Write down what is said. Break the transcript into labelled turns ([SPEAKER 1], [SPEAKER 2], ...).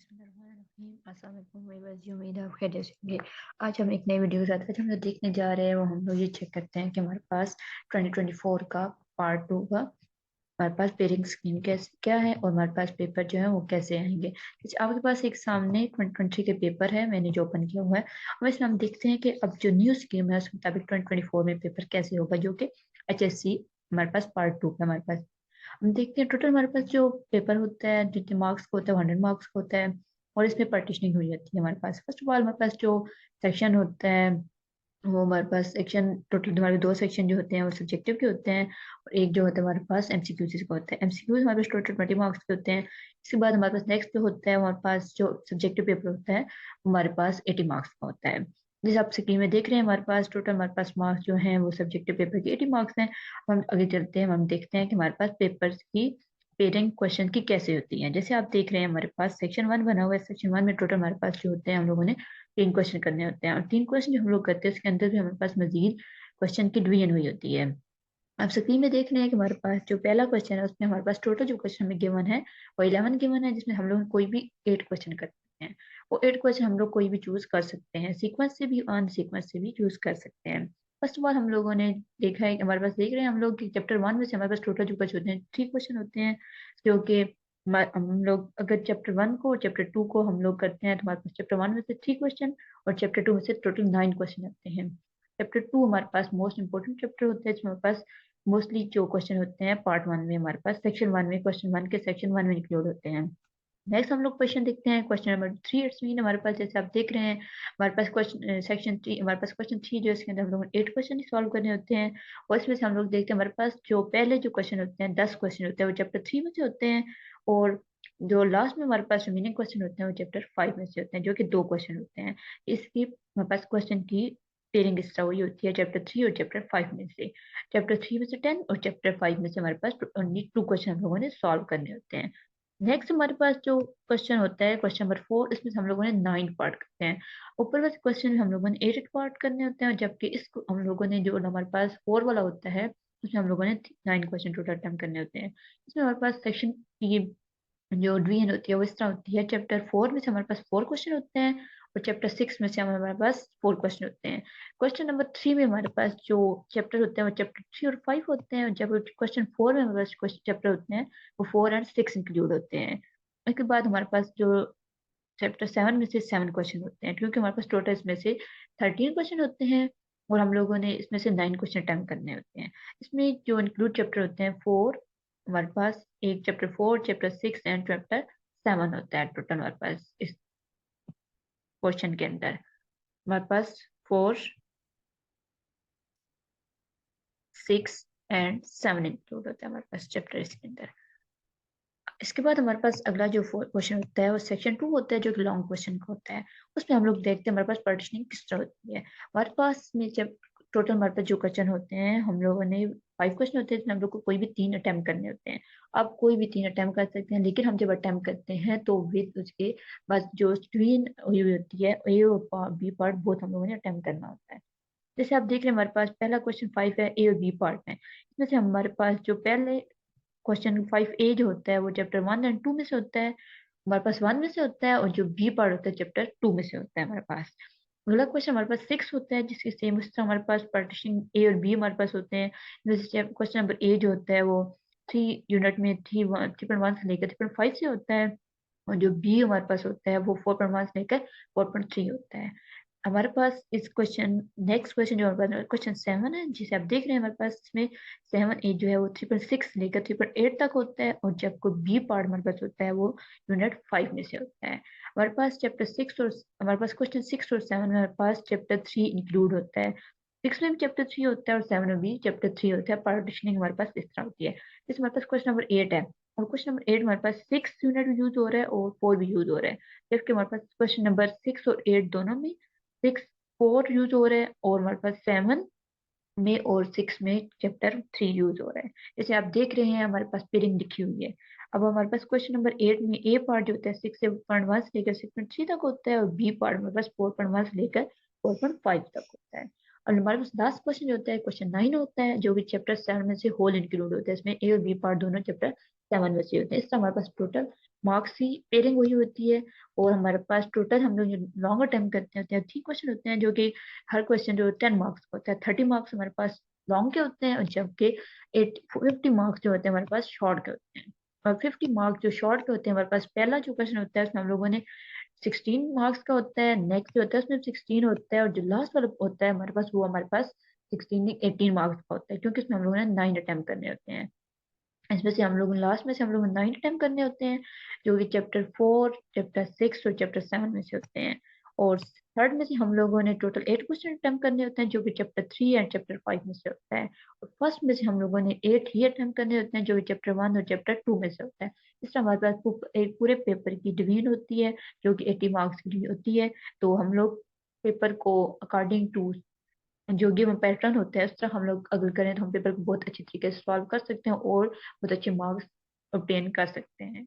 [SPEAKER 1] अस्सलाम वालेकुम मेरी बात जी, उम्मीद है आप खैरियत से होंगे। आज हम एक नई वीडियो के साथ आज हम लोग देखने जा रहे हैं वो हम लोग ये चेक करते हैं कि हमारे पास 2024 का पार्ट 2 का हमारे पास पेयरिंग स्कीम कैसे क्या है और हमारे पास पेपर जो है वो कैसे आएंगे। जैसे आपके पास एक सामने 2023 के पेपर है, मैंने जो ओपन किया हुआ है। वैसे हम देखते हैं कि अब जो न्यू स्कीम है उस मुताबिक 2024 में पेपर कैसे होगा, जो कि HSC हमारे पास पार्ट 2 का हमारे पास। हम देखते हैं टोटल हमारे पास जो पेपर होता है जितने मार्क्स का होता है 100 मार्क्स का होता है। और इसमें पार्टीशनिंग हुई जाती है हमारे पास। फर्स्ट ऑफ ऑल हमारे पास जो सेक्शन होता है वो हमारे पास सेक्शन टोटल हमारे दो सेक्शन जो होते हैं वो सब्जेक्टिव के होते हैं और एक जो होता है हमारे पास MCQs का होता है। MCQs हमारे पास टोटल 20 मार्क्स के होते हैं। इसके बाद हमारे पास नेक्स्ट जो होता है हमारे पास जो सब्जेक्टिव पेपर होता है वो हमारे पास 80 मार्क्स का होता है। जिस आप स्क्रीन में देख रहे हैं हमारे पास टोटल हमारे पास मार्क्स जो हैं वो सब्जेक्टिव पेपर के 80 मार्क्स हैं। हम आगे चलते हैं, हम देखते हैं कि हमारे पास पेपर्स की पेयरिंग क्वेश्चन की कैसे होती है। जैसे आप देख रहे हैं हमारे पास सेक्शन 1 बना हुआ है। सेक्शन 1 में टोटल हमारे पास जो होते हैं हम लोगों ने 3 क्वेश्चन करने होते हैं और 3 क्वेश्चन जो हम लोग करते हैं उसके अंदर भी हमारे पास मजीद क्वेश्चन की डिवीजन हुई होती है। आप स्क्रीन में देख रहे हैं कि हमारे पास जो पहला क्वेश्चन है उसमें हमारे पास टोटल जो क्वेश्चन हमें गिवन है वो 11 गिवन है, जिसमें हम लोग कोई भी 8 क्वेश्चन कर सकते हैं। वो 8 क्वेश्चन हम लोग कोई भी चूज कर सकते हैं, सीक्वेंस से भी अन सीक्वेंस से भी चूज कर सकते हैं। फर्स्ट ऑफ ऑल हम लोगों ने देखा है कि हमारे पास देख रहे हैं हम लोग कि चैप्टर 1 में से हमारे पास टोटल जो क्वेश्चन होते हैं 3 क्वेश्चन होते हैं, जो कि हम लोग अगर चैप्टर 1 को और चैप्टर 2 को हम लोग करते हैं तो हमारे पास चैप्टर 1 में से 3 क्वेश्चन और चैप्टर 2 में से टोटल 9 क्वेश्चन आते हैं। चैप्टर 2 हमारे पास मोस्ट इंपोर्टेंट चैप्टर होता है, जिसमें हमारे पास मोस्टली जो क्वेश्चन होते हैं पार्ट 1 में हमारे पास सेक्शन 1 में क्वेश्चन 1 के सेक्शन 1 में इंक्लूड होते हैं। नेक्स्ट हम लोग क्वेश्चन देखते हैं क्वेश्चन नंबर 3। इट्स मीन हमारे पास जैसे आप देख रहे हैं हमारे पास क्वेश्चन सेक्शन 3 हमारे पास क्वेश्चन 3 जो है इसके अंदर हम लोग 8 क्वेश्चन ही सॉल्व करने होते हैं। और इसमें से हम लोग देखते हैं हमारे पास जो पहले जो क्वेश्चन होते हैं 10 क्वेश्चन होते हैं वो चैप्टर 3 में से होते हैं। और जो लास्ट में हमारे पास रिमेनिंग क्वेश्चन होते हैं वो चैप्टर 5 में से होते हैं, जो कि 2 क्वेश्चन होते हैं। इसकी हमारे पास क्वेश्चन की पेयरिंग इस तरह हुई होती है चैप्टर 3 और चैप्टर 5 में से। चैप्टर 3 में से 10 और चैप्टर 5 में से हमारे पास ओनली 2 क्वेश्चन हम लोगों ने सॉल्व करने होते हैं। नेक्स्ट हमारे पास जो क्वेश्चन होता है क्वेश्चन नंबर 4, इसमें से हम लोगों ने 9 पार्ट करते हैं। ऊपर वाले क्वेश्चन में हम लोगों ने 8 पार्ट करने होते हैं, जबकि इस हम लोगों ने जो हमारे पास 4 वाला होता है उसमें हम लोगों ने 9 क्वेश्चन टोटल अटेम्प्ट करने होते हैं। इसमें हमारे पास सेक्शन की जो डिवीजन होती है वो इस तरह होती है। चैप्टर 4 में से हमारे पास 4 क्वेश्चन होते हैं और चैप्टर 6 में से हमारे पास 4 क्वेश्चन होते हैं। क्वेश्चन नंबर 3 में हमारे पास जो चैप्टर होते हैं वो चैप्टर 3 और 5 होते हैं, और जब क्वेश्चन 4 में हमारे पास क्वेश्चन चैप्टर होते हैं वो 4 एंड 6 इंक्लूड होते हैं। उसके बाद हमारे पास जो चैप्टर 7 में से 7 क्वेश्चन होते हैं, क्योंकि हमारे पास टोटल इसमें से 13 क्वेश्चन होते हैं और हम लोगों ने इसमें से 9 क्वेश्चन अटेम्प्ट करने होते हैं। इसमें जो इंक्लूड चैप्टर होते हैं 4, हमारे पास एक चैप्टर 4 चैप्टर 6 एंड चैप्टर 7 होता है टोटल हमारे पास इस क्वेश्चन के अंदर। हमारे पास 4 6 एंड 7 इंक्लूड होता है हमारे पास चैप्टर इसके अंदर। इसके बाद हमारे पास अगला जो क्वेश्चन होता है वो सेक्शन 2 होता है, जो कि लॉन्ग क्वेश्चन का होता है। उसमें हम लोग देखते हैं हमारे पास पार्टीशनिंग किस तरह होती है। हमारे पास में जब टोटल हमारे पास जो क्वेश्चन होते हैं हम लोगों ने 5 क्वेश्चन होते हैं, जिसमें हम लोग को कोई भी 3 अटेम्प्ट करने होते हैं। आप कोई भी 3 अटेम्प्ट कर सकते हैं, लेकिन हम जब अटेम्प्ट करते हैं तो विद उसके बाद जो स्क्रीन हुई होती है ए और बी पार्ट बोथ हम लोगों ने अटेम्प्ट करना होता है। जैसे आप देख रहे हैं हमारे पास पहला क्वेश्चन 5 है, ए और बी पार्ट में। इसमें से हमारे पास जो पहले क्वेश्चन 5 ए जो होता है वो चैप्टर 1 एंड 2 में से होता है, हमारे पास 1 में से होता है, और जो बी पार्ट होता है चैप्टर 2 में से होता है हमारे पास। अगला क्वेश्चन हमारे पास 6 होता है, जिसके सेम उस तरह हमारे पास पार्टीशन ए और बी हमारे पास होते हैं। जैसे क्वेश्चन नंबर ए जो होता है वो 3 यूनिट में 3.1 से लेकर 3.5 से होता है, और जो बी हमारे पास होता है वो 4.1 से लेकर 4.3 होता है। हमारे पास इस क्वेश्चन नेक्स्ट क्वेश्चन जो हमारे पास क्वेश्चन 7 है, जिसे आप देख रहे हैं हमारे पास इसमें 7 ए जो है वो 3.6 लेकर 3.8 तक होता है, और जब कोई बी पार्ट हमारे पास होता है वो यूनिट 5 में से होता है। हमारे पास चैप्टर 6 और हमारे पास क्वेश्चन 6 और 7 में हमारे पास चैप्टर 3 इंक्लूड होता है। 6 में भी चैप्टर 3 होता है और 7 में भी चैप्टर 3 होता है। पार्टीशनिंग हमारे पास इस तरह होती है। जैसे हमारे पास क्वेश्चन नंबर 8 है, और क्वेश्चन नंबर 8 हमारे पास 6 यूनिट भी यूज हो रहा है और 4 भी यूज हो रहा है, जबकि हमारे पास क्वेश्चन नंबर 6 और 8 दोनों में 6 4 यूज हो रहा है, और हमारे पास 7 में और 6 में चैप्टर 3 यूज हो रहा है। जैसे आप देख रहे हैं हमारे पास पेयरिंग लिखी हुई है। अब हमारे पास क्वेश्चन नंबर 8 में ए पार्ट जो होता है 6.1 से लेकर 6.3 तक होता है, और बी पार्ट हमारे पास 4.1 से लेकर 4.5 तक होता है। और हमारे पास लास्ट क्वेश्चन जो होता है क्वेश्चन 9 होता है, जो कि चैप्टर 7 में से होल इंक्लूड होता है। इसमें ए और बी पार्ट दोनों चैप्टर 7 बचे होते हैं। इस तरह हमारे पास टोटल मार्क्स की पेयरिंग वही होती है। और हमारे पास टोटल हम लोग जो लॉन्ग अटेम्प्ट करते होते हैं 3 क्वेश्चन होते हैं, जो कि हर क्वेश्चन जो 10 मार्क्स का होता है। 30 मार्क्स हमारे पास लॉन्ग के होते हैं, और जबकि 50 मार्क्स जो होते हैं हमारे पास शॉर्ट के होते हैं। और 50 मार्क्स जो शॉर्ट के होते हैं, हमारे पास पहला जो क्वेश्चन होता है उसमें हम लोगों ने 16 मार्क्स का होता है, नेक्स्ट जो होता है उसमें 16 होता है, और जो लास्ट वाला होता है हमारे पास वो हमारे पास 16 नहीं 18 मार्क्स का होता है, क्योंकि उसमें हम लोगों ने 9 अटेम्प्ट करने होते हैं। इसमें से हम लोग लास्ट में से हम लोग 9 अटेम्प्ट करने होते हैं, जो कि चैप्टर 4, चैप्टर 6 और चैप्टर 7 में से होते हैं। और थर्ड में से हम लोगों ने टोटल 8 क्वेश्चन अटेम्प्ट करने होते हैं, जो कि चैप्टर 3 एंड चैप्टर 5 में से होता है। और फर्स्ट में से हम लोगों ने 8 ही अटेम्प्ट करने होते हैं, जो कि चैप्टर 1 और चैप्टर 2 में से होता है। इस तरह हमारे पास एक पूरे पेपर की डिवीजन होती है, जो कि 80 मार्क्स की होती है। तो हम लोग पेपर को अकॉर्डिंग टू जो गिवन पैटर्न होता है, उस तरह हम लोग अगर करें तो हम पेपर को बहुत अच्छी तरीके से सॉल्व कर सकते हैं और बहुत अच्छे मार्क्स ऑब्टेन कर सकते हैं।